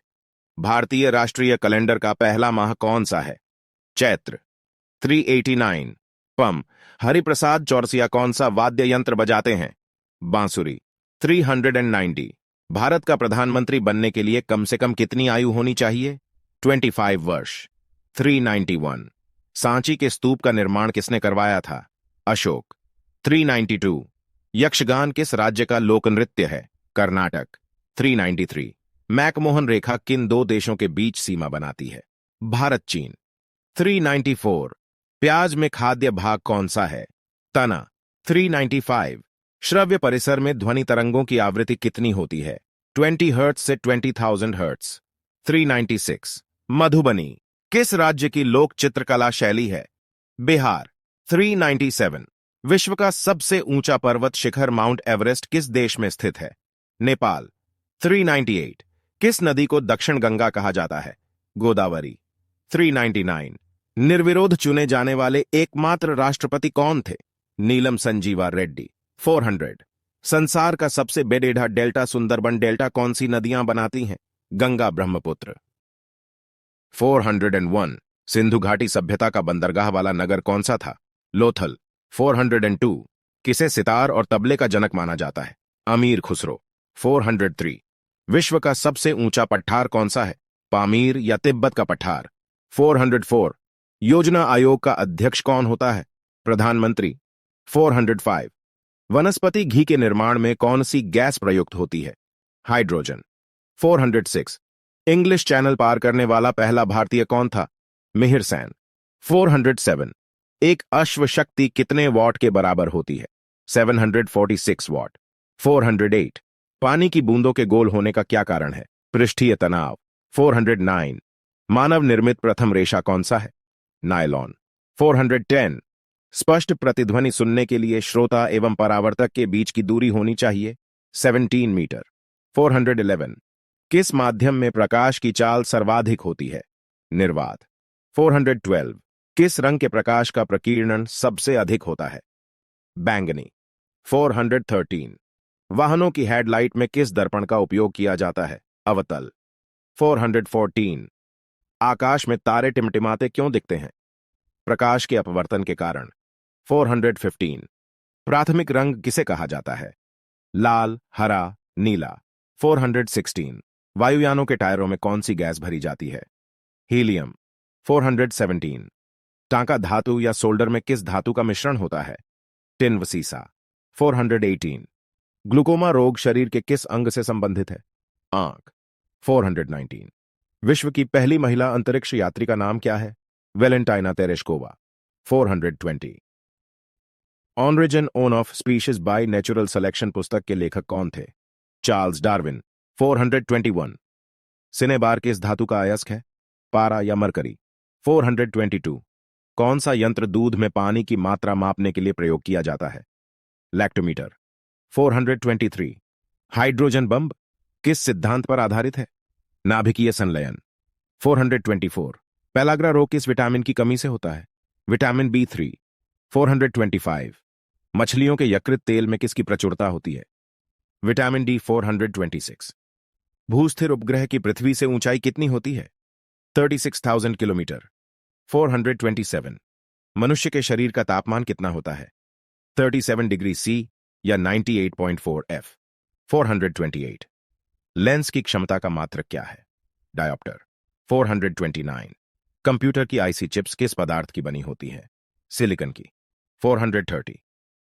भारतीय राष्ट्रीय कैलेंडर का पहला माह कौन सा है? चैत्र। 389 पम हरिप्रसाद चौरसिया कौन सा वाद्य यंत्र बजाते हैं? बांसुरी। 390 भारत का प्रधानमंत्री बनने के लिए कम से कम कितनी आयु होनी चाहिए? 25 वर्ष। 391 सांची के स्तूप का निर्माण किसने करवाया था? अशोक। 392 यक्षगान किस राज्य का लोक नृत्य है? कर्नाटक। 393 मैकमोहन रेखा किन दो देशों के बीच सीमा बनाती है? भारत चीन। 394 प्याज में खाद्य भाग कौन सा है? तना। 395 श्रव्य परिसर में ध्वनि तरंगों की आवृत्ति कितनी होती है? 20 हर्ट्ज से 20,000 हर्ट्ज। 396 मधुबनी किस राज्य की लोक चित्रकला शैली है? बिहार। 397 विश्व का सबसे ऊंचा पर्वत शिखर माउंट एवरेस्ट किस देश में स्थित है? नेपाल। 398 किस नदी को दक्षिण गंगा कहा जाता है? गोदावरी। 399 निर्विरोध चुने जाने वाले एकमात्र राष्ट्रपति कौन थे? नीलम संजीवा रेड्डी। 400 संसार का सबसे बेडेढ़ा डेल्टा सुंदरबन डेल्टा कौन सी नदियां बनाती हैं? गंगा ब्रह्मपुत्र। 401 सिंधु घाटी सभ्यता का बंदरगाह वाला नगर कौन सा था? लोथल। 402 किसे सितार और तबले का जनक माना जाता है? अमीर खुसरो। 403 विश्व का सबसे ऊंचा पठार कौन सा है? पामीर या तिब्बत का पठार। 404 योजना आयोग का अध्यक्ष कौन होता है? प्रधानमंत्री। 405 वनस्पति घी के निर्माण में कौन सी गैस प्रयुक्त होती है? हाइड्रोजन। 406 इंग्लिश चैनल पार करने वाला पहला भारतीय कौन था? मिहिर सेन। 407 एक अश्व शक्ति कितने वॉट के बराबर होती है? 746 वॉट। 408 पानी की बूंदों के गोल होने का क्या कारण है? पृष्ठीय तनाव। 409 मानव निर्मित प्रथम रेशा कौन सा है? नायलॉन। 410 स्पष्ट प्रतिध्वनि सुनने के लिए श्रोता एवं परावर्तक के बीच की दूरी होनी चाहिए 17 मीटर। 411 किस माध्यम में प्रकाश की चाल सर्वाधिक होती है? निर्वात। 412 किस रंग के प्रकाश का प्रकीर्णन सबसे अधिक होता है? बैंगनी। 413। वाहनों की हेडलाइट में किस दर्पण का उपयोग किया जाता है? अवतल। 414। आकाश में तारे टिमटिमाते क्यों दिखते हैं? प्रकाश के अपवर्तन के कारण। 415। प्राथमिक रंग किसे कहा जाता है? लाल, हरा, नीला। 416। वायुयानों के टायरों में कौन सी गैस भरी जाती है? हीलियम। 417। टांका धातु या सोल्डर में किस धातु का मिश्रण होता है? टिन व सीसा। 418। ग्लूकोमा रोग शरीर के किस अंग से संबंधित है? आंख। 419। विश्व की पहली महिला अंतरिक्ष यात्री का नाम क्या है? Valentina Tereshkova. 420। On origin on of species by natural selection पुस्तक के लेखक कौन थे? Charles Darwin. 421। सिनेबार किस धातु का अयस्क है? पारा या मरकरी। 422। कौन सा यंत्र दूध में पानी की मात्रा मापने के लिए प्रयोग किया जाता है? लैक्टोमीटर। 423। हाइड्रोजन बम किस सिद्धांत पर आधारित है? नाभिकीय संलयन। 424। पेलाग्रा रोग किस विटामिन की कमी से होता है? Vitamin B3। 425। मछलियों के यकृत तेल में किसकी प्रचुरता होती है? Vitamin D। 426। भूस्थिर उपग्रह की पृथ्वी से ऊंचाई कितनी होती है? 36,000 किलोमीटर। 427। मनुष्य के शरीर का तापमान कितना होता है? 37 डिग्री C या 98.4 F। 428। लेंस की क्षमता का मात्रक क्या है? डायोप्टर। 429। कंप्यूटर की आईसी चिप्स किस पदार्थ की बनी होती है? सिलिकॉन की। 430।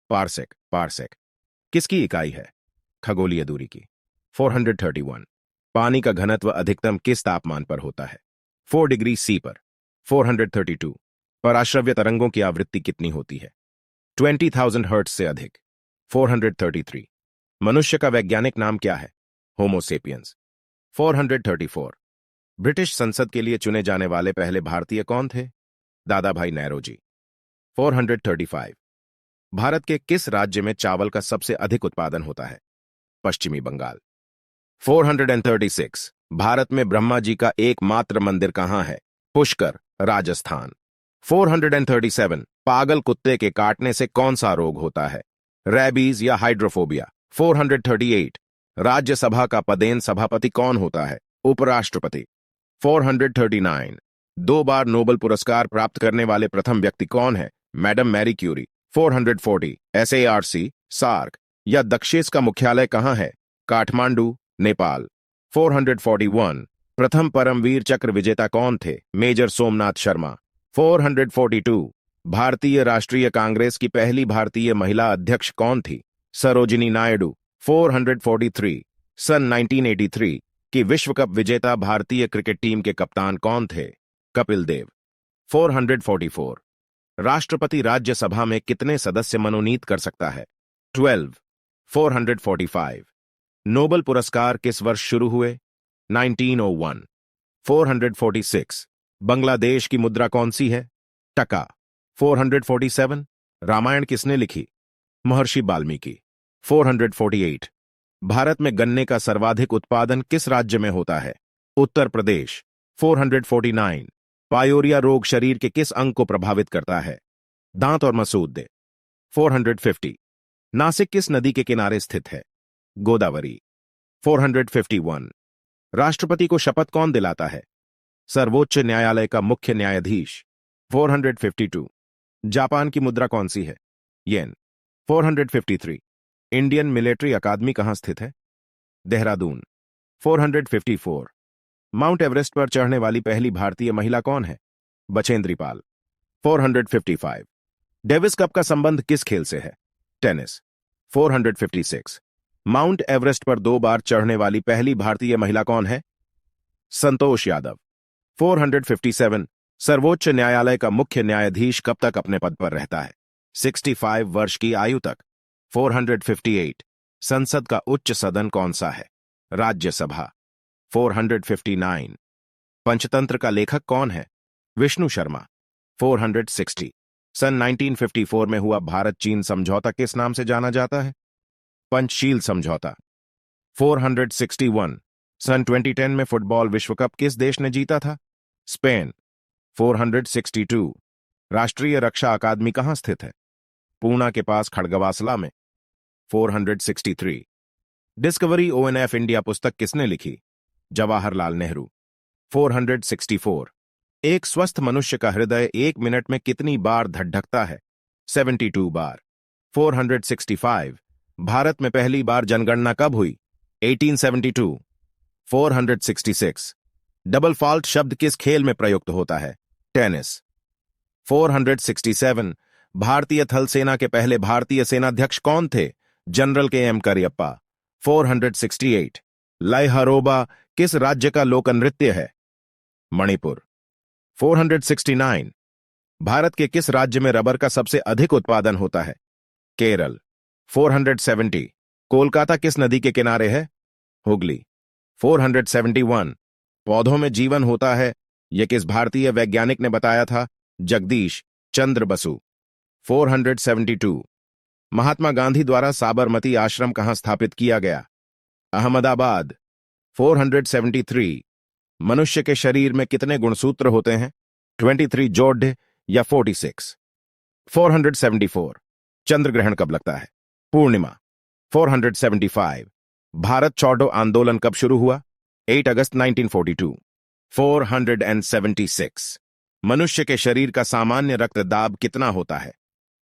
पार्सेक। पार्सेक किसकी इकाई है? खगोलीय दूरी की। 431। पानी का घनत्व अधिकतम किस तापमान पर होता है? 4 डिग्री C पर। 432। पराश्रव्य तरंगों की आवृत्ति कितनी होती है? 20,000 हर्ट्ज से अधिक। 433। मनुष्य का वैज्ञानिक नाम क्या है? होमोसेपियंस। 434। ब्रिटिश संसद के लिए चुने जाने वाले पहले भारतीय कौन थे? दादा भाई नौरोजी। 435। भारत के किस राज्य में चावल का सबसे अधिक उत्पादन होता है? पश्चिमी बंगाल। 436। भारत में ब्रह्मा जी का एकमात्र मंदिर कहां है? पुष्कर, राजस्थान। 437। पागल कुत्ते के काटने से कौन सा रोग होता है? रैबीज या हाइड्रोफोबिया। 438। राज्यसभा का पदेन सभापति कौन होता है? उपराष्ट्रपति। 439। 2 बार नोबेल पुरस्कार प्राप्त करने वाले प्रथम व्यक्ति कौन है? Madam Marie Curie. 440। SARC, SAARC या दक्षेस का मुख्यालय कहां है? काठमांडू, नेपाल। 441। प्रथम परमवीर चक्र विजेता कौन थे? मेजर सोमनाथ शर्मा। 442। भारतीय राष्ट्रीय कांग्रेस की पहली भारतीय महिला अध्यक्ष कौन थी? सरोजिनी नायडू। 443। सन 1983 की विश्व कप विजेता भारतीय क्रिकेट टीम के कप्तान कौन थे? कपिल देव। 444। राष्ट्रपति राज्यसभा में कितने सदस्य मनोनीत कर सकता है? 12। 445। नोबेल पुरस्कार किस वर्ष शुरू हुए? 1901। 446। बांग्लादेश की मुद्रा कौन सी है? टका। 447। रामायण किसने लिखी? महर्षि वाल्मीकि। 448। भारत में गन्ने का सर्वाधिक उत्पादन किस राज्य में होता है? उत्तर प्रदेश। 449। पायोरिया रोग शरीर के किस अंग को प्रभावित करता है? दांत और मसूड़े। 450। नासिक किस नदी के किनारे स्थित है? गोदावरी। 451। राष्ट्रपति को शपथ कौन दिलाता है? सर्वोच्च न्यायालय का मुख्य न्यायाधीश। 452। जापान की मुद्रा कौन सी है? येन। 453। इंडियन मिलिट्री अकादमी कहां स्थित है? देहरादून। 454। माउंट एवरेस्ट पर चढ़ने वाली पहली भारतीय महिला कौन है? बछेंद्री पाल। 455। डेविस कप का संबंध किस खेल से है? टेनिस। 456। माउंट एवरेस्ट पर 2 बार चढ़ने वाली पहली भारतीय महिला कौन है? संतोष यादव। 457। सर्वोच्च न्यायालय का मुख्य न्यायाधीश कब तक अपने पद पर रहता है? 65 वर्ष की आयु तक। 458। संसद का उच्च सदन कौन सा है? राज्यसभा। 459। पंचतंत्र का लेखक कौन है? विष्णु शर्मा। 460। सन 1954 में हुआ भारत चीन समझौता किस नाम से जाना जाता है? पंचशील समझौता। 461। सन 2010 में फुटबॉल विश्व कप किस देश ने जीता था? स्पेन। 462। राष्ट्रीय रक्षा अकादमी कहाँ स्थित है? पूना के पास खड़गवासला में। 463। डिस्कवरी ओएनएफ इंडिया पुस्तक किसने लिखी? जवाहरलाल नेहरू। 464। एक स्वस्थ मनुष्य का हृदय 1 मिनट में कितनी बार धड़धकता है? 72 बार। 465। भारत में पहली बार जनगणना कब हुई? 1872। 466। डबल फॉल्ट शब्द किस खेल में प्रयुक्त होता है? टेनिस। 467। भारतीय थल सेना के पहले भारतीय सेनाध्यक्ष कौन थे? General KM. करियप्पा। 468। लयहरोबा किस राज्य का लोक नृत्य है? मणिपुर। 469। भारत के किस राज्य में रबर का सबसे अधिक उत्पादन होता है? केरल। 470। कोलकाता किस नदी के किनारे है? हुगली। 471। पौधों में जीवन होता है, यह किस भारतीय वैज्ञानिक ने बताया था? जगदीश चंद्र बसु। 472। महात्मा गांधी द्वारा साबरमती आश्रम कहां स्थापित किया गया? अहमदाबाद। 473। मनुष्य के शरीर में कितने गुणसूत्र होते हैं? 23 जोड़ या 46? 474। चंद्र ग्रहण कब लगता है? पूर्णिमा। 475। भारत छोड़ो आंदोलन कब शुरू हुआ? 8 अगस्त 1942। 476। मनुष्य के शरीर का सामान्य रक्तदाब कितना होता है?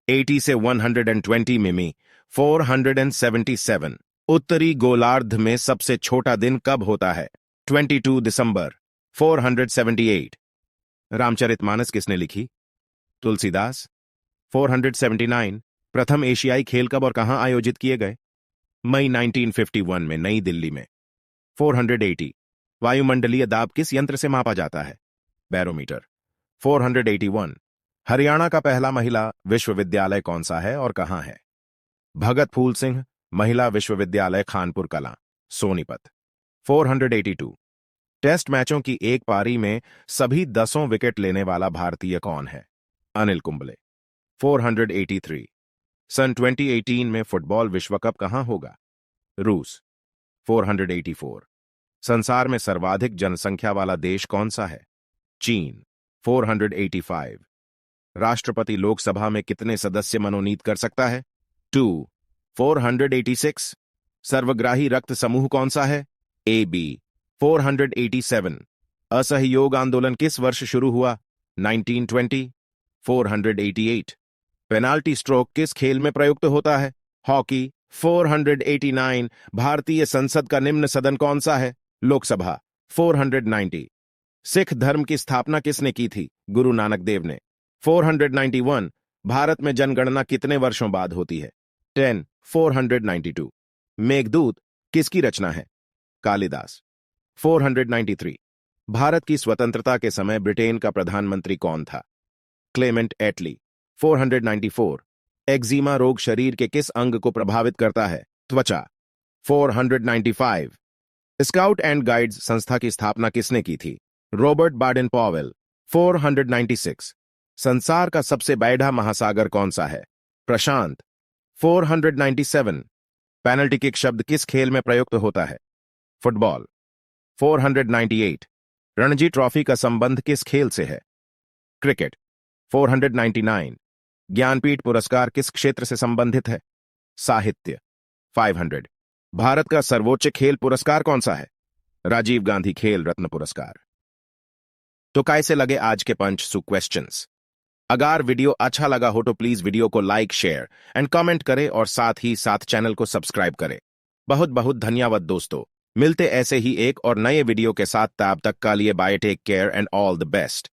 80 से 120 मिमी। 477। उत्तरी गोलार्ध में सबसे छोटा दिन कब होता है? 22 दिसंबर। 478। रामचरितमानस किसने लिखी? तुलसीदास। 479। प्रथम एशियाई खेल कब और कहां आयोजित किए गए? मई 1951 में नई दिल्ली में। 480। वायुमंडलीय दाब किस यंत्र से मापा जाता है? बैरोमीटर। 481। हरियाणा का पहला महिला विश्वविद्यालय कौन सा है और कहां है? भगत फूल सिंह महिला विश्वविद्यालय खानपुर कलां, सोनीपत। 482। टेस्ट मैचों की एक पारी में सभी 10 विकेट लेने वाला भारतीय कौन है? अनिल कुंबले। 483। सन 2018 में फुटबॉल विश्व कप कहां होगा? रूस। 484। संसार में सर्वाधिक जनसंख्या वाला देश कौन सा है? चीन। 485। राष्ट्रपति लोकसभा में कितने सदस्य मनोनीत कर सकता है? 2। 486। सर्वग्राही रक्त समूह कौन सा है? A B. 487। असहयोग आंदोलन किस वर्ष शुरू हुआ? 1920। 488। पेनाल्टी स्ट्रोक किस खेल में प्रयुक्त होता है? हॉकी। 489। भारतीय संसद का निम्न सदन कौन सा है? लोकसभा। 490। सिख धर्म की स्थापना किसने की थी? गुरु नानक देव ने। 491। भारत में जनगणना कितने वर्षों बाद होती है? 10। 492। मेघदूत किसकी रचना है? कालिदास। 493। भारत की स्वतंत्रता के समय ब्रिटेन का प्रधानमंत्री कौन था? क्लेमेंट एटली। 494। एक्जिमा रोग शरीर के किस अंग को प्रभावित करता है? त्वचा। 495। स्काउट एंड गाइड्स संस्था की स्थापना किसने की थी? Robert Baden Powell. 496। संसार का सबसे बड़ा महासागर कौन सा है? प्रशांत। 497। पेनल्टी किक शब्द किस खेल में प्रयुक्त होता है? फुटबॉल। 498। रणजी ट्रॉफी का संबंध किस खेल से है? क्रिकेट। 499। ज्ञानपीठ पुरस्कार किस क्षेत्र से संबंधित है? साहित्य। 500। भारत का सर्वोच्च खेल पुरस्कार कौन सा है? राजीव गांधी खेल रत्न पुरस्कार। तो कैसे लगे आज के 500 क्वेश्चंस? अगर वीडियो अच्छा लगा हो तो प्लीज वीडियो को लाइक, शेयर एंड कमेंट करें और साथ ही साथ चैनल को सब्सक्राइब करें। बहुत बहुत धन्यवाद दोस्तों। मिलते ऐसे ही एक और नए वीडियो के साथ, तब तक के लिए bye, take care and all the best.